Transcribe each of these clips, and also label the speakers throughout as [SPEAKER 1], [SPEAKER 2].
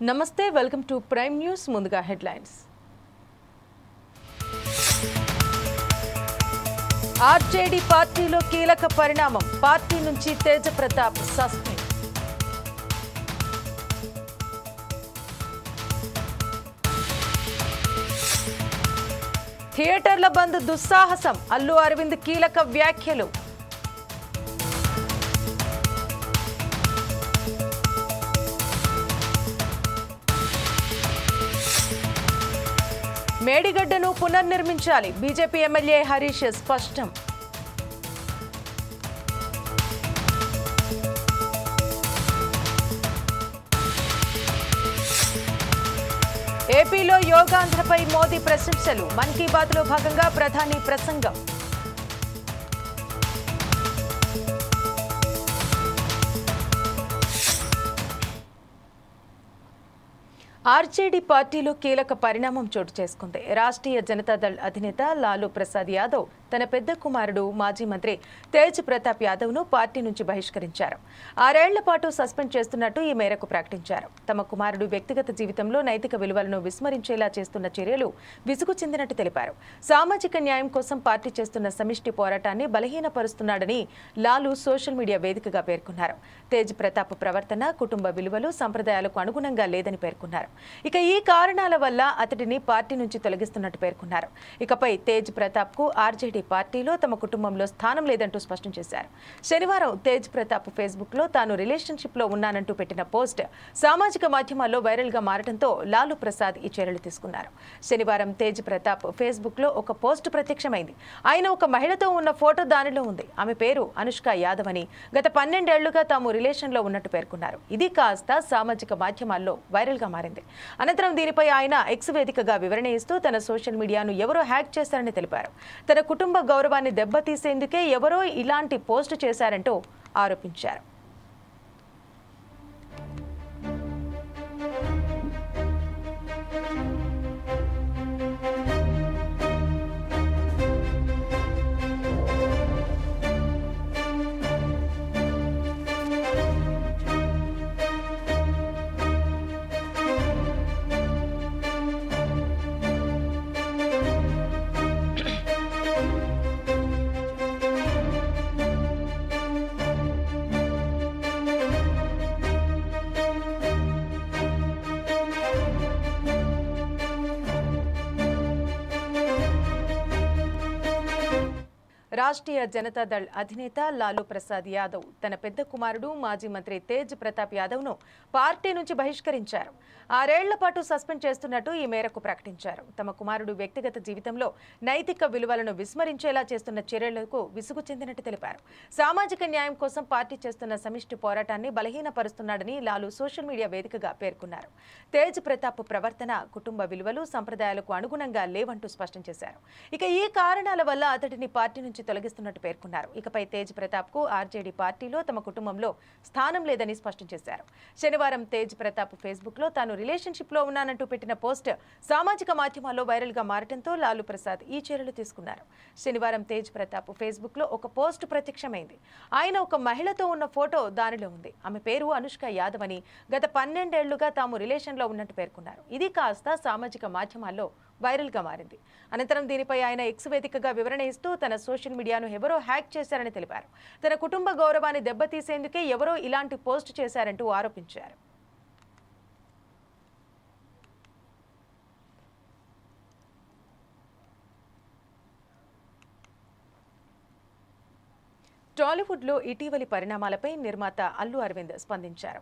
[SPEAKER 1] నమస్తే welcome to prime news ముందుగా headlines RJD పార్టీలో కీలక పరిణామం పార్టీ నుంచి తేజ ప్రతాప్ సస్పెండ్ థియేటర్ల బంద్ దుస్సాహసం అల్లు అరవింద్ కీలక వ్యాఖ్యలు మేడిగడ్డను పునర్నిర్మించాలి బీజేపీ ఎమ్మెల్యే హరీష్ స్పష్టం ఏపీలో యోగాంధ్రపై మోదీ ప్రశంసలు మన్ కీ బాత్లో భాగంగా ప్రధాని ప్రసంగం ఆర్జేడీ పార్టీలో కీలక పరిణామం చోటు చేసుకుంది. రాష్ట్రీయ జనతాదళ్ అధినేత లాలూ ప్రసాద్ యాదవ్ తన పెద్ద కుమారుడు మాజీ మంత్రి తేజ్ ప్రతాప్ యాదవ్ను పార్టీ నుంచి బహిష్కరించారు. 6 ఏళ్ల పాటు సస్పెండ్ చేస్తున్నట్టు ఈ మేరకు ప్రకటించారు. తమ కుమారుడు వ్యక్తిగత జీవితంలో నైతిక విలువలను విస్మరించేలా చేస్తున్న చర్యలు విసుగు చెందినట్టు తెలిపారు. సామాజిక న్యాయం కోసం పార్టీ చేస్తున్న సమిష్టి పోరాటాన్ని బలహీనపరుస్తున్నాడని లాలూ సోషల్ మీడియా వేదికగా పేర్కొన్నారు. తేజ్ ప్రతాప్ ప్రవర్తన కుటుంబ విలువలు సంప్రదాయాలకు అనుగుణంగా లేదని పేర్కొన్నారు. ఇక ఈ కారణాల వల్ల అతడిని పార్టీ నుంచి తొలగిస్తున్నట్టు పేర్కొన్నారు. ఇకపై తేజ్ ప్రతాప్ కు ఆర్జేడీ పార్టీలో తమ కుటుంబంలో స్థానం లేదంటూ స్పష్టం చేశారు. శనివారం తేజ్ ప్రతాప్ ఫేస్బుక్ లో తాను రిలేషన్షిప్ లో ఉన్నానంటూ పెట్టిన పోస్ట్ సామాజిక మాధ్యమాల్లో వైరల్ గా మారడంతో లాలూ ప్రసాద్ ఈ చర్యలు తీసుకున్నారు. శనివారం తేజ్ ప్రతాప్ ఫేస్బుక్ లో ఒక పోస్ట్ ప్రత్యక్షమైంది. ఆయన ఒక మహిళతో ఉన్న ఫోటో దానిలో ఉంది. ఆమె పేరు అనుష్క యాదవ్ అని గత 12 ఏళ్లుగా తాము రిలేషన్ లో ఉన్నట్టు పేర్కొన్నారు. ఇది కాస్త సామాజిక మాధ్యమాల్లో వైరల్ గా మారింది. అనంతరం దీనిపై ఆయన ఎక్స్ వేదికగా వివరణ ఇస్తూ తన సోషల్ మీడియాను ఎవరో హ్యాక్ చేశారని తెలిపారు. తన కుటుంబ గౌరవాన్ని దెబ్బతీసేందుకే ఎవరో ఇలాంటి పోస్ట్ చేశారంటూ ఆరోపించారు. రాష్ట్రీయ జనతాదళ్ అధినేత లాలూ ప్రసాద్ యాదవ్ తన పెద్ద కుమారుడు మాజీ మంత్రి తేజ్ ప్రతాప్ యాదవ్ను పార్టీ నుంచి బహిష్కరించారు. 6 ఏళ్ల పాటు సస్పెండ్ చేస్తున్నట్టు ఈ మేరకు ప్రకటించారు. తమ కుమారుడు వ్యక్తిగత జీవితంలో నైతిక విలువలను విస్మరించేలా చేస్తున్న చర్యలకు విసుగు చెందినట్టు తెలిపారు. సామాజిక న్యాయం కోసం పార్టీ చేస్తున్న సమిష్టి పోరాటాన్ని బలహీనపరుస్తున్నాడని లాలూ సోషల్ మీడియా వేదికగా పేర్కొన్నారు. తేజ్ ప్రతాప్ ప్రవర్తన కుటుంబ విలువలు సంప్రదాయాలకు అనుగుణంగా లేవంటూ స్పష్టం చేశారు. ఇక ఈ కారణాల వల్ల అతడిని పార్టీ నుంచి తొలగిస్తున్నట్టు పేర్కొన్నారు. ఇకపై తేజ్ ప్రతాప్ కు ఆర్జేడీ పార్టీలో తమ కుటుంబంలో స్థానం లేదని స్పష్టం చేశారు. శనివారం తేజ్ ప్రతాప్ ఫేస్బుక్ లో తాను రిలేషన్షిప్ లో ఉన్నానంటూ పెట్టిన పోస్ట్ సామాజిక మాధ్యమాల్లో వైరల్ గా మారడంతో లాలూ ప్రసాద్ ఈ చర్యలు తీసుకున్నారు. శనివారం తేజ్ ప్రతాప్ ఫేస్బుక్ లో ఒక పోస్ట్ ప్రత్యక్షమైంది. ఆయన ఒక మహిళతో ఉన్న ఫోటో దానిలో ఉంది. ఆమె పేరు అనుష్క యాదవ్ అని గత 12 ఏళ్లుగా తాము రిలేషన్ లో ఉన్నట్టు పేర్కొన్నారు. ఇది కాస్త సామాజిక మాధ్యమాల్లో వైరల్ గా మారింది. అనంతరం దీనిపై ఆయన ఎక్స్ వేదికగా వివరణ ఇస్తూ తన సోషల్ మీడియాను ఎవరో హ్యాక్ చేశారని తెలిపారు. తన కుటుంబ గౌరవాన్ని దెబ్బతీసేందుకే ఎవరో ఇలాంటి పోస్ట్ చేశారంటూ ఆరోపించారు. టాలీవుడ్లో ఇటీవలి పరిణామాలపై నిర్మాత అల్లు అరవింద్ స్పందించారు.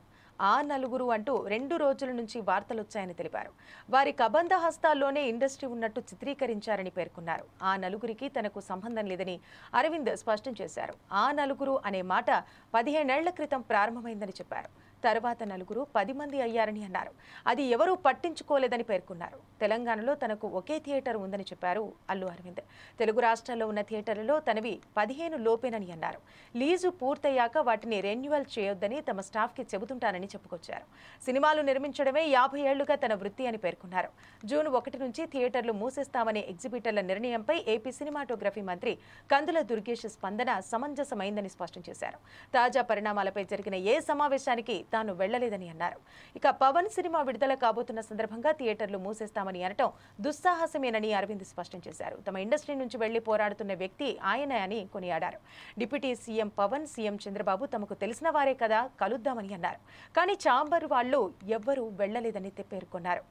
[SPEAKER 1] ఆ నలుగురు అంటూ 2 రోజుల నుంచి వార్తలొచ్చాయని తెలిపారు. వారి కబంధ హస్తాల్లోనే ఇండస్ట్రీ ఉన్నట్టు చిత్రీకరించారని పేర్కొన్నారు. ఆ నలుగురికి తనకు సంబంధం లేదని అరవింద్ స్పష్టం చేశారు. ఆ నలుగురు అనే మాట 15 ఏళ్ల క్రితం ప్రారంభమైందని చెప్పారు. తర్వాత నలుగురు 10 మంది అయ్యారని అన్నారు. అది ఎవరూ పట్టించుకోలేదని పేర్కొన్నారు. తెలంగాణలో తనకు ఒకే థియేటర్ ఉందని చెప్పారు అల్లు అరవింద్. తెలుగు రాష్ట్రాల్లో ఉన్న థియేటర్లలో తనవి 15 లోపేనని అన్నారు. లీజు పూర్తయ్యాక వాటిని రెన్యువల్ చేయొద్దని తమ స్టాఫ్కి చెబుతుంటానని చెప్పుకొచ్చారు. సినిమాలు నిర్మించడమే 50 ఏళ్లుగా తన వృత్తి అని పేర్కొన్నారు. జూన్ 1 నుంచి థియేటర్లు మూసేస్తామనే ఎగ్జిబిటర్ల నిర్ణయంపై ఏపీ సినిమాటోగ్రఫీ మంత్రి కందుల దుర్గేష్ స్పందన సమంజసమైందని స్పష్టం చేశారు. తాజా పరిణామాలపై జరిగిన ఏ సమావేశానికి తాను వెళ్లలేదని అన్నారు. ఇక పవన్ సినిమా విడుదల కాబోతున్న సందర్భంగా థియేటర్లు మూసేస్తామని అనటం దుస్సాహసమేనని అరవింద్ స్పష్టం చేశారు. తమ ఇండస్ట్రీ నుంచి వెళ్లి పోరాడుతున్న వ్యక్తి ఆయనే అని కొనియాడారు. Deputy CM Pawan, CM Chandrababu తమకు తెలిసిన వారే కదా, కలుద్దామని అన్నారు. కానీ చాంబర్ వాళ్ళు ఎవ్వరూ వెళ్లలేదని పేర్కొన్నారు.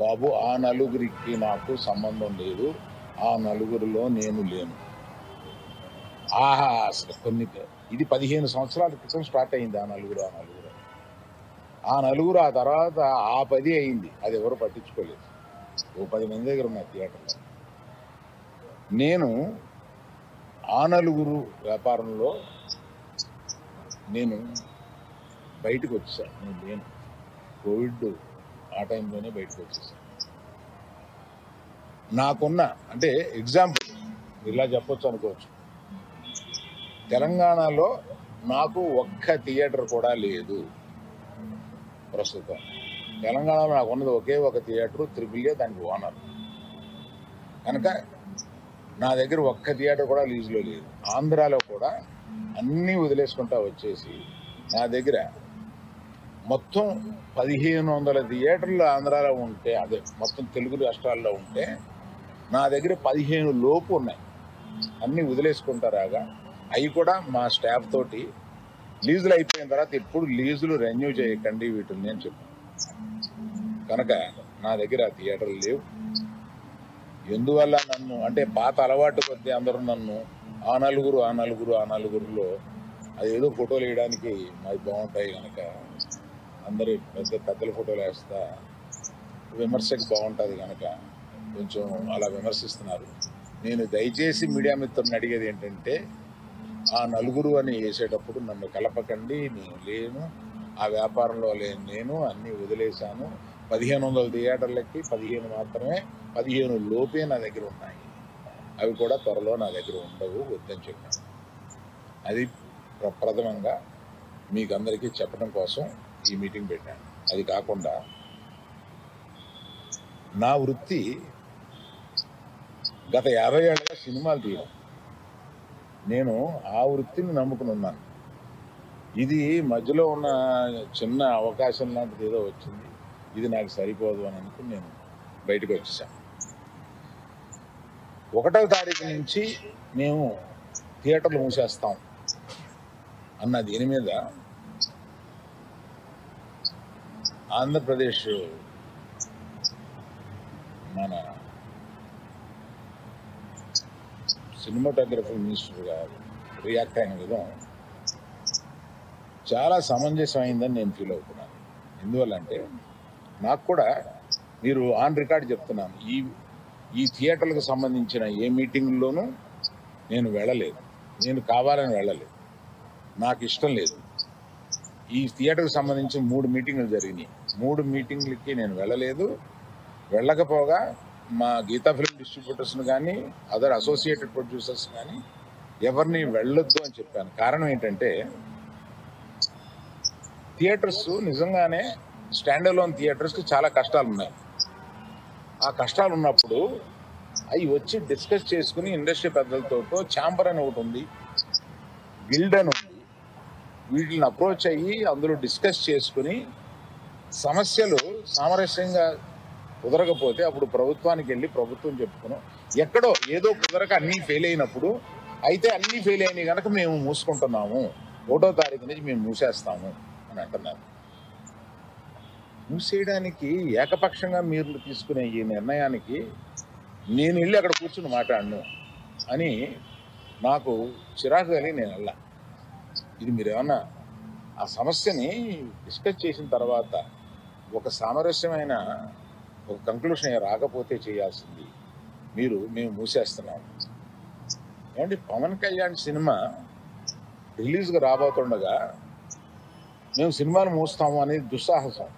[SPEAKER 2] బాబు, ఆ నలుగురికి నాకు సంబంధం లేదు, ఆ నలుగురిలో నేను లేను. అసలు ఇది 15 సంవత్సరాల క్రితం స్టార్ట్ అయింది. ఆ నలుగురు ఆ తర్వాత ఆ 10 అయింది. అది ఎవరు పట్టించుకోలేదు. ఓ 10 మంది దగ్గర ఉన్న థియేటర్లో నేను ఆ నలుగురు వ్యాపారంలో నేను బయటకు వచ్చేసాను. నేను లేను. కోవిడ్ ఆ టైంలోనే బయటకు వచ్చేసాను. నాకున్న అంటే ఎగ్జాంపుల్ ఇలా చెప్పొచ్చు అనుకోవచ్చు, తెలంగాణలో నాకు ఒక్క థియేటర్ కూడా లేదు ప్రస్తుతం. తెలంగాణలో నాకు ఉన్నది ఒకే ఒక థియేటర్, త్రిబుల్ఏ, దానికి ఓనర్. కనుక నా దగ్గర ఒక్క థియేటర్ కూడా లీజులో లేదు. ఆంధ్రాలో కూడా అన్నీ వదిలేసుకుంటా వచ్చేసి నా దగ్గర మొత్తం 1500 థియేటర్లు ఆంధ్రాలో ఉంటే, అదే మొత్తం తెలుగు రాష్ట్రాల్లో ఉంటే నా దగ్గర 15 లోపు ఉన్నాయి. అన్నీ వదిలేసుకుంటారాగా అవి కూడా మా స్టాఫ్ తోటి లీజులు అయిపోయిన తర్వాత ఎప్పుడు లీజులు రెన్యూ చేయకండి వీటిని అని చెప్పాను. కనుక నా దగ్గర థియేటర్లు లేవు. ఎందువల్ల నన్ను అంటే పాత అలవాటు కొద్దీ అందరూ నన్ను ఆ నలుగురులో అదేదో ఫోటోలు వేయడానికి మాది బాగుంటాయి కనుక అందరూ పెద్దల ఫోటోలు వేస్తా విమర్శకు బాగుంటుంది కనుక కొంచెం అలా విమర్శిస్తున్నారు. నేను దయచేసి మీడియా మిత్రులను అడిగేది ఏంటంటే, ఆ నలుగురు అని వేసేటప్పుడు నన్ను కలపకండి. నేను లేను, ఆ వ్యాపారంలో లేను. నేను అన్నీ వదిలేశాను. 1500 థియేటర్లకి 15 మాత్రమే, 15 లోపే నా దగ్గర ఉన్నాయి. అవి కూడా త్వరలో నా దగ్గర ఉండవు, వద్దని చెప్పాను. అది ప్రథమంగా మీకు అందరికీ చెప్పడం కోసం ఈ మీటింగ్ పెట్టాను. అది కాకుండా నా వృత్తి గత 50 ఏళ్ళగా సినిమాలు తీయడం. నేను ఆ వృత్తిని నమ్ముకుని ఉన్నాను. ఇది మధ్యలో ఉన్న చిన్న అవకాశం లాంటిది ఏదో వచ్చింది, ఇది నాకు సరిపోదు అని అనుకుని నేను బయటకు వచ్చేసాను. 1వ తారీఖు నుంచి మేము థియేటర్లు మూసేస్తాం అన్న దీని మీద ఆంధ్రప్రదేశ్ మన సినిమాటోగ్రఫీ మినిస్టర్ గారు రియాక్ట్ అయిన విధం చాలా సమంజసమైందని నేను ఫీల్ అవుతున్నాను. ఎందువల్లంటే నాకు కూడా మీరు ఆన్ రికార్డ్ చెప్తున్నాను, ఈ థియేటర్లకు సంబంధించిన ఏ మీటింగ్లోనూ నేను వెళ్ళలేదు. నేను కావాలని వెళ్ళలేదు, నాకు ఇష్టం లేదు. ఈ థియేటర్కి సంబంధించి 3 మీటింగులు జరిగినాయి. 3 మీటింగ్లకి నేను వెళ్ళలేదు. వెళ్ళకపోగా మా గీతా ఫిల్మ్ డిస్ట్రిబ్యూటర్స్ని కానీ అదర్ అసోసియేటెడ్ ప్రొడ్యూసర్స్ కానీ ఎవరిని వెళ్ళొద్దు అని చెప్పాను. కారణం ఏంటంటే, థియేటర్స్ నిజంగానే స్టాండ్ అలోన్ థియేటర్స్కి చాలా కష్టాలు ఉన్నాయి. ఆ కష్టాలు ఉన్నప్పుడు అవి వచ్చి డిస్కస్ చేసుకుని ఇండస్ట్రీ పెద్దలతో ఛాంబర్ అని ఒకటి ఉంది, గిల్డ్ అని ఉంది, వీటిని అప్రోచ్ అయ్యి అందులో డిస్కస్ చేసుకుని సమస్యలు సామరస్యంగా కుదరకపోతే అప్పుడు ప్రభుత్వానికి వెళ్ళి ప్రభుత్వం చెప్పుకున్నాం. ఎక్కడో ఏదో కుదరక అన్నీ ఫెయిల్ అయినప్పుడు అయితే అన్నీ ఫెయిల్ అయినాయి కనుక మేము మూసుకుంటున్నాము, 1వ తారీఖు నుంచి మేము మూసేస్తాము అని అంటున్నారు. మూసేయడానికి ఏకపక్షంగా మీరు తీసుకునే ఈ నిర్ణయానికి నేను వెళ్ళి అక్కడ కూర్చుని మాట్లాడను అని నాకు చిరాకు కలిగి నేను వెళ్ళా. ఇది మీరు ఏమన్నా ఆ సమస్యని డిస్కస్ చేసిన తర్వాత ఒక సామరస్యమైన ఒక కంక్లూషన్ రాకపోతే చేయాల్సింది మేము మూసేస్తున్నాము. ఏమంటే పవన్ కళ్యాణ్ సినిమా రిలీజ్గా రాబోతుండగా మేము సినిమాలు మూస్తాము అనేది దుస్సాహసం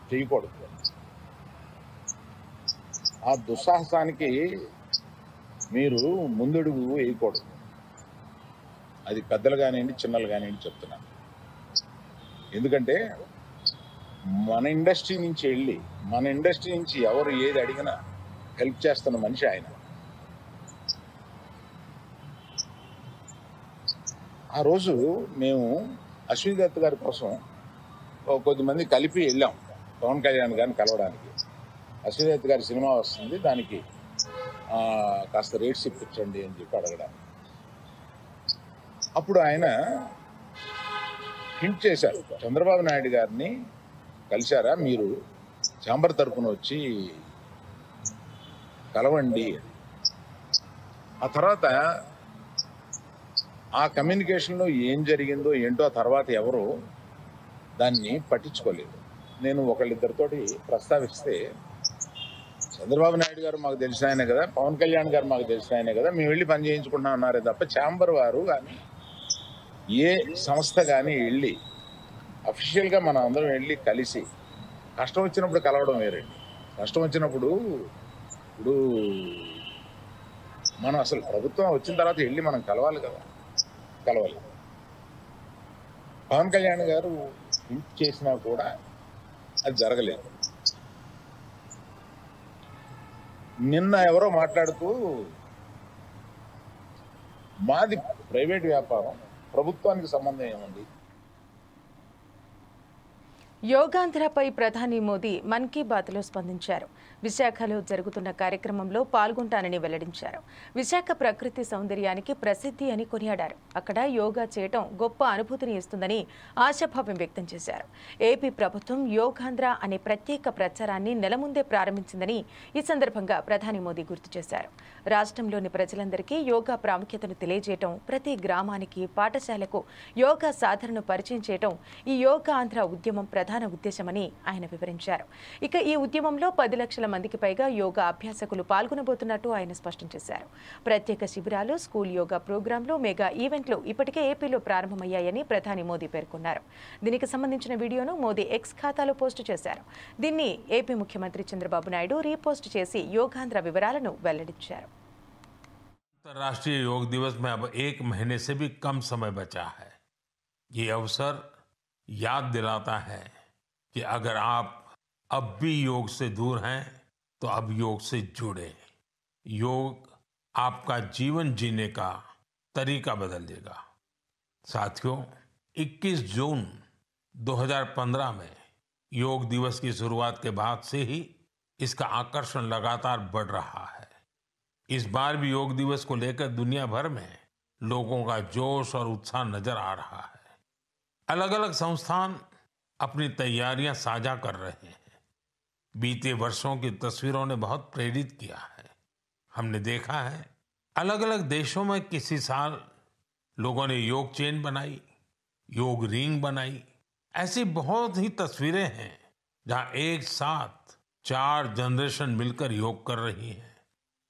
[SPEAKER 2] చేయకూడదు. ఆ దుస్సాహసానికి మీరు ముందడుగు వేయకూడదు. అది పెద్దలు కానివ్వండి, చిన్నలు కానివ్వండి చెప్తున్నాను. ఎందుకంటే మన ఇండస్ట్రీ నుంచి ఎవరు ఏది అడిగినా హెల్ప్ చేస్తున్న మనిషి ఆయన. ఆ రోజు మేము అశ్విని దత్ గారి కోసం కొద్దిమంది కలిపి వెళ్ళాం పవన్ కళ్యాణ్ గారిని కలవడానికి. అశ్విని దత్ గారి సినిమా వస్తుంది, దానికి కాస్త రేట్స్ ఇప్పించండి అని చెప్పి అడగడానికి. అప్పుడు ఆయన హింట్ చేశారు, చంద్రబాబు నాయుడు గారిని కలిశారా మీరు, ఛాంబర్ తరపున వచ్చి కలవండి. ఆ తర్వాత ఆ కమ్యూనికేషన్లో ఏం జరిగిందో ఏంటో ఆ తర్వాత ఎవరు దాన్ని పట్టించుకోలేదు. నేను ఒకళ్ళిద్దరితోటి ప్రస్తావిస్తే, చంద్రబాబు నాయుడు గారు మాకు తెలిసిన ఆయనే కదా, పవన్ కళ్యాణ్ గారు మాకు తెలిసిన ఆయనే కదా, మేము వెళ్ళి పని చేయించుకుంటున్నాం అన్నారే తప్ప ఛాంబర్ వారు కానీ ఏ సంస్థ కానీ వెళ్ళి అఫీషియల్గా మనం అందరం వెళ్ళి కలిసి కష్టం వచ్చినప్పుడు కలవడం వేరండి. కష్టం వచ్చినప్పుడు ఇప్పుడు మనం అసలు ప్రభుత్వం వచ్చిన తర్వాత వెళ్ళి మనం కలవాలి కదా, కలవాలి. పవన్ కళ్యాణ్ గారు హింట్ చేసినా కూడా అది జరగలేదు. నిన్న ఎవరో మాట్లాడుతూ మాది ప్రైవేట్ వ్యాపారం, ప్రభుత్వానికి సంబంధం ఏముంది?
[SPEAKER 1] యోగాంధ్రపై ప్రధాని మోదీ మన్ కీ బాత్లో స్పందించారు. విశాఖలో జరుగుతున్న కార్యక్రమంలో పాల్గొంటానని వెల్లడించారు. విశాఖ ప్రకృతి సౌందర్యానికి ప్రసిద్ధి అని కొనియాడారు. అక్కడ యోగా చేయటం గొప్ప అనుభూతిని ఇస్తుందని ఆశాభావం వ్యక్తం చేశారు. ఏపీ ప్రభుత్వం యోగాంధ్ర అనే ప్రత్యేక ప్రచారాన్ని నెల ముందే ప్రారంభించిందని ఈ సందర్భంగా ప్రధాని మోదీ గుర్తు చేశారు. రాష్ట్రంలోని ప్రజలందరికీ యోగా ప్రాముఖ్యతను తెలియజేయటం, ప్రతి గ్రామానికి, పాఠశాలకు యోగా సాధనను పరిచయం చేయటం ఈ యోగా ఆంధ్ర ఉద్యమం ప్రధాన ఉద్దేశమని ఆయన వివరించారు. ఇక ఈ ఉద్యమంలో 10 లక్షల మందికి పైగా యోగా అభ్యాసకులు పాల్గొనబోతున్నట్టు ఆయన స్పష్టం చేశారు. ప్రత్యేక శిబిరాలు, స్కూల్ యోగా ప్రోగ్రాంలు, మెగా ఈవెంట్లు ఇప్పటికే ఏపీలో ప్రారంభమయ్యాయని ప్రధాని మోదీ పేర్కొన్నారు. దీనికి సంబంధించిన వీడియోను మోదీ ఎక్స్ ఖాతాలో పోస్టు చేశారు. దీన్ని ఏపీ ముఖ్యమంత్రి చంద్రబాబు నాయుడు రీపోస్ట్ చేసి యోగాంధ్ర వివరాలను వెల్లడించారు.
[SPEAKER 3] अंतर्राष्ट्रीय योग दिवस में अब 1 महीने से भी कम समय बचा है। ये अवसर याद दिलाता है कि अगर आप अब भी योग से दूर हैं तो अब योग से जुड़े। योग आपका जीवन जीने का तरीका बदल देगा। साथियों, 21 जून 2015 में योग दिवस की शुरुआत के बाद से ही इसका आकर्षण लगातार बढ़ रहा है। इस बार भी योग दिवस को लेकर दुनिया भर में लोगों का जोश और उत्साह नजर आ रहा है। अलग अलग संस्थान अपनी तैयारियां साझा कर रहे हैं। बीते वर्षों की तस्वीरों ने बहुत प्रेरित किया है। हमने देखा है अलग अलग देशों में किसी साल लोगों ने योग चेन बनाई, योग रिंग बनाई। ऐसी बहुत ही तस्वीरें हैं जहां एक साथ 4 जनरेशन मिलकर योग कर रही हैं।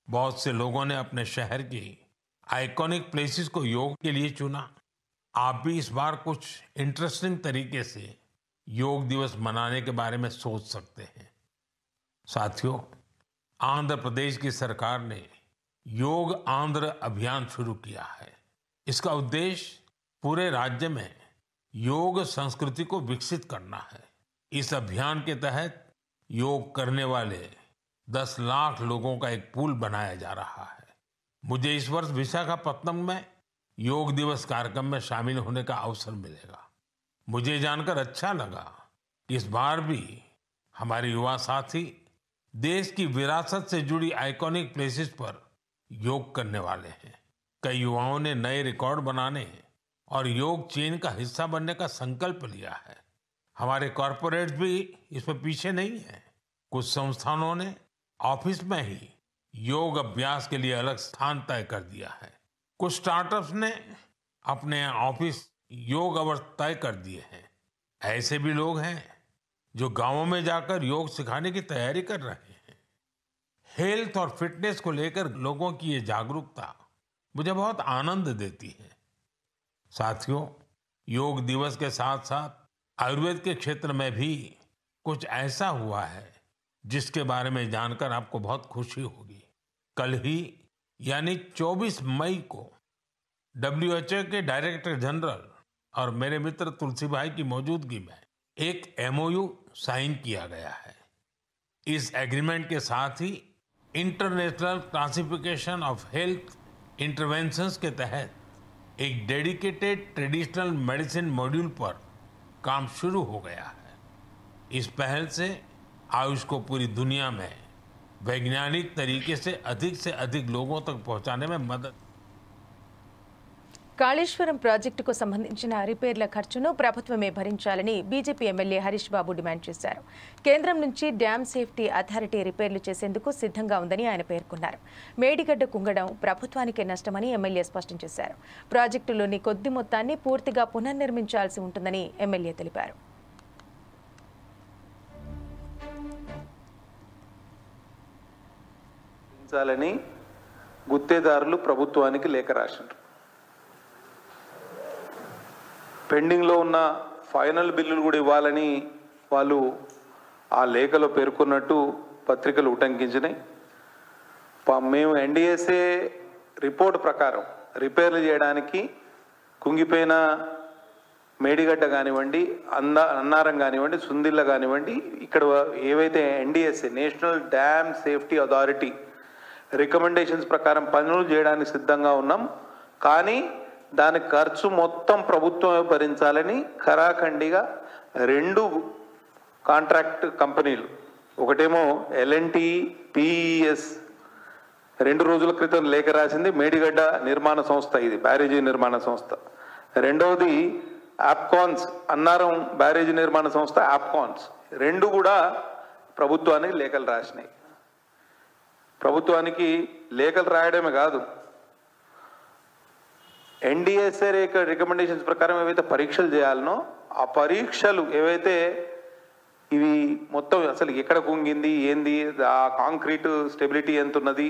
[SPEAKER 3] बहुत से लोगों ने अपने शहर की आइकॉनिक प्लेसेस को योग के लिए चुना। आप भी इस बार कुछ इंटरेस्टिंग तरीके से योग दिवस मनाने के बारे में सोच सकते हैं। साथियों, आंध्र प्रदेश की सरकार ने योग आंध्र अभियान शुरू किया है। इसका उद्देश्य पूरे राज्य में योग संस्कृति को विकसित करना है। इस अभियान के तहत योग करने वाले 10 लाख लोगों का एक पूल बनाया जा रहा है। मुझे इस वर्ष विशाखापत्तनम में योग दिवस कार्यक्रम में शामिल होने का अवसर मिलेगा। मुझे जानकर अच्छा लगा कि इस बार भी हमारे युवा साथी देश की विरासत से जुड़ी आइकॉनिक प्लेसेस पर योग करने वाले हैं। कई युवाओं ने नए रिकॉर्ड बनाने और योग चेन का हिस्सा बनने का संकल्प लिया है। हमारे कॉरपोरेट्स भी इसमें पीछे नहीं है। कुछ संस्थानों ने ऑफिस में ही योग अभ्यास के लिए अलग स्थान तय कर दिया है। कुछ स्टार्टअप्स ने अपने ऑफिस योग अवर्स तय कर दिए हैं। ऐसे भी लोग हैं जो गांवों में जाकर योग सिखाने की तैयारी कर रहे हैं। हेल्थ और फिटनेस को लेकर लोगों की ये जागरूकता मुझे बहुत आनंद देती है। साथियों, योग दिवस के साथ साथ आयुर्वेद के क्षेत्र में भी कुछ ऐसा हुआ है जिसके बारे में जानकर आपको बहुत खुशी होगी। कल ही यानी 24 मई को WHO के डायरेक्टर जनरल और मेरे मित्र तुलसी भाई की मौजूदगी में एक MOU साइन किया गया है। इस एग्रीमेंट के साथ ही international classification of health interventions के तहत एक डेडिकेटेड ट्रेडिशनल मेडिसिन मॉड्यूल पर काम शुरू हो गया है। इस पहल से आयुष को पूरी दुनिया में वैज्ञानिक तरीके से अधिक लोगों तक पहुंचाने में मदद।
[SPEAKER 1] కాళేశ్వరం ప్రాజెక్టుకు సంబంధించిన రిపేర్ల ఖర్చును ప్రభుత్వమే భరించాలని బీజేపీ ఎమ్మెల్యే హరీష్ బాబు డిమాండ్ చేశారు. కేంద్రం నుంచి డ్యామ్ సేఫ్టీ అథారిటీ రిపేర్లు చేసేందుకు సిద్ధంగా ఉందని ఆయన పేర్కొన్నారు. మేడిగడ్డ కుంగడం ప్రభుత్వానికే నష్టమని ఎమ్మెల్యే స్పష్టం చేశారు. ప్రాజెక్టులోని కొద్ది మొత్తాన్ని పూర్తిగా పునర్నిర్మించాల్సి ఉంటుందని ఎమ్మెల్యే తెలిపారు.
[SPEAKER 4] గుత్తేదారులు ప్రభుత్వానికి లేఖ రాశారు. పెండింగ్లో ఉన్న ఫైనల్ బిల్లులు కూడా ఇవ్వాలని వాళ్ళు ఆ లేఖలో పేర్కొన్నట్టు పత్రికలు ఉటంకించినాయి. మేము ఎన్డీఎస్ఏ రిపోర్ట్ ప్రకారం రిపేర్లు చేయడానికి కుంగిపోయిన మేడిగడ్డ కానివ్వండి, అన్నారం కానివ్వండి, సుందిల్ల కానివ్వండి, ఇక్కడ ఏవైతే NDSA national dam safety authority recommendations ప్రకారం పనులు చేయడానికి సిద్ధంగా ఉన్నాం. కానీ దాని ఖర్చు మొత్తం ప్రభుత్వమే భరించాలని ఖరాఖండిగా 2 కాంట్రాక్ట్ కంపెనీలు, ఒకటేమో L&T PES 2 రోజుల క్రితం లేఖ రాసింది, మేడిగడ్డ నిర్మాణ సంస్థ, ఇది బ్యారేజీ నిర్మాణ సంస్థ. రెండవది ఆప్కాన్స్, అన్నారం బ్యారేజీ నిర్మాణ సంస్థ ఆప్కాన్స్, 2 కూడా ప్రభుత్వానికి లేఖలు రాసినాయి. ప్రభుత్వానికి లేఖలు రాయడమే కాదు, ఎన్డీఎస్ఏ రికమెండేషన్స్ ప్రకారం ఏవైతే పరీక్షలు చేయాలనో ఆ పరీక్షలు ఏవైతే ఇవి మొత్తం అసలు ఎక్కడ కుంగింది, ఏంది, ఆ కాంక్రీట్ స్టెబిలిటీ ఎంత ఉన్నది,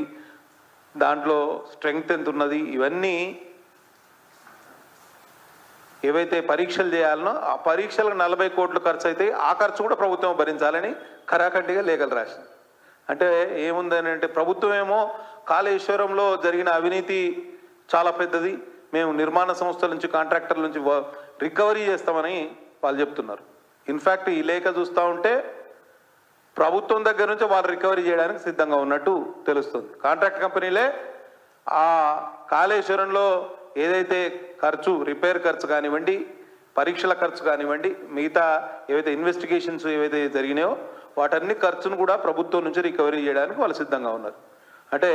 [SPEAKER 4] దాంట్లో స్ట్రెంగ్త్ ఎంత ఉన్నది, ఇవన్నీ ఏవైతే పరీక్షలు చేయాలనో ఆ పరీక్షలకు 40 కోట్లు ఖర్చు అయితే ఆ ఖర్చు కూడా ప్రభుత్వం భరించాలని ఖరాఖండిగా లేఖలు రాసింది. అంటే ఏముందని అంటే ప్రభుత్వం ఏమో కాళేశ్వరంలో జరిగిన అవినీతి చాలా పెద్దది, మేము నిర్మాణ సంస్థల నుంచి కాంట్రాక్టర్ల నుంచి రికవరీ చేస్తామని వాళ్ళు చెప్తున్నారు. ఇన్ఫ్యాక్ట్ ఈ లేఖ చూస్తూ ఉంటే ప్రభుత్వం దగ్గర నుంచి వాళ్ళు రికవరీ చేయడానికి సిద్ధంగా ఉన్నట్టు తెలుస్తుంది. కాంట్రాక్ట్ కంపెనీలే ఆ కాళేశ్వరంలో ఏదైతే ఖర్చు, రిపేర్ ఖర్చు కానివ్వండి, పరీక్షల ఖర్చు కానివ్వండి, మిగతా ఏవైతే ఇన్వెస్టిగేషన్స్ ఏవైతే జరిగినాయో వాటన్ని ఖర్చును కూడా ప్రభుత్వం నుంచి రికవరీ చేయడానికి వాళ్ళు సిద్ధంగా ఉన్నారు. అంటే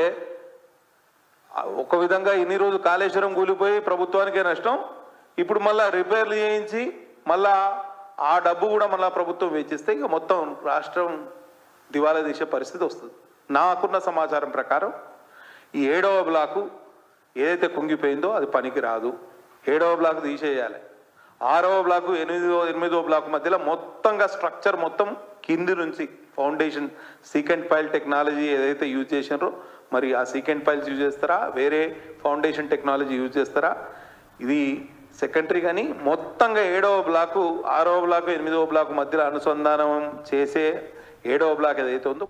[SPEAKER 4] ఒక విధంగా ఇన్ని రోజులు కాళేశ్వరం కూలిపోయి ప్రభుత్వానికే నష్టం, ఇప్పుడు మళ్ళా రిపేర్లు చేయించి మళ్ళా ఆ డబ్బు కూడా మళ్ళా ప్రభుత్వం వెచ్చిస్తే ఇక మొత్తం రాష్ట్రం దివాలా తీసే పరిస్థితి వస్తుంది. నాకున్న సమాచారం ప్రకారం ఈ 7వ బ్లాకు ఏదైతే కుంగిపోయిందో అది పనికి రాదు, 7వ బ్లాక్ తీసేయాలి. 6వ బ్లాకు 8వ బ్లాక్ మధ్యలో మొత్తంగా స్ట్రక్చర్ మొత్తం కింది నుంచి ఫౌండేషన్ సీకెంట్ పైల్ టెక్నాలజీ ఏదైతే యూజ్ చేసినారో మరి ఆ సీకెంట్ పైల్స్ యూజ్ చేస్తారా, వేరే ఫౌండేషన్ టెక్నాలజీ యూజ్ చేస్తారా, ఇది సెకండరీ. కానీ మొత్తంగా 7వ బ్లాకు 6వ బ్లాకు 8వ బ్లాకు మధ్యలో అనుసంధానం చేసే 7వ బ్లాక్ ఏదైతే ఉందో.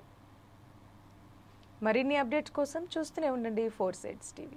[SPEAKER 1] మరిన్ని అప్డేట్స్ కోసం చూస్తూనే ఉండండి 4 Sides TV.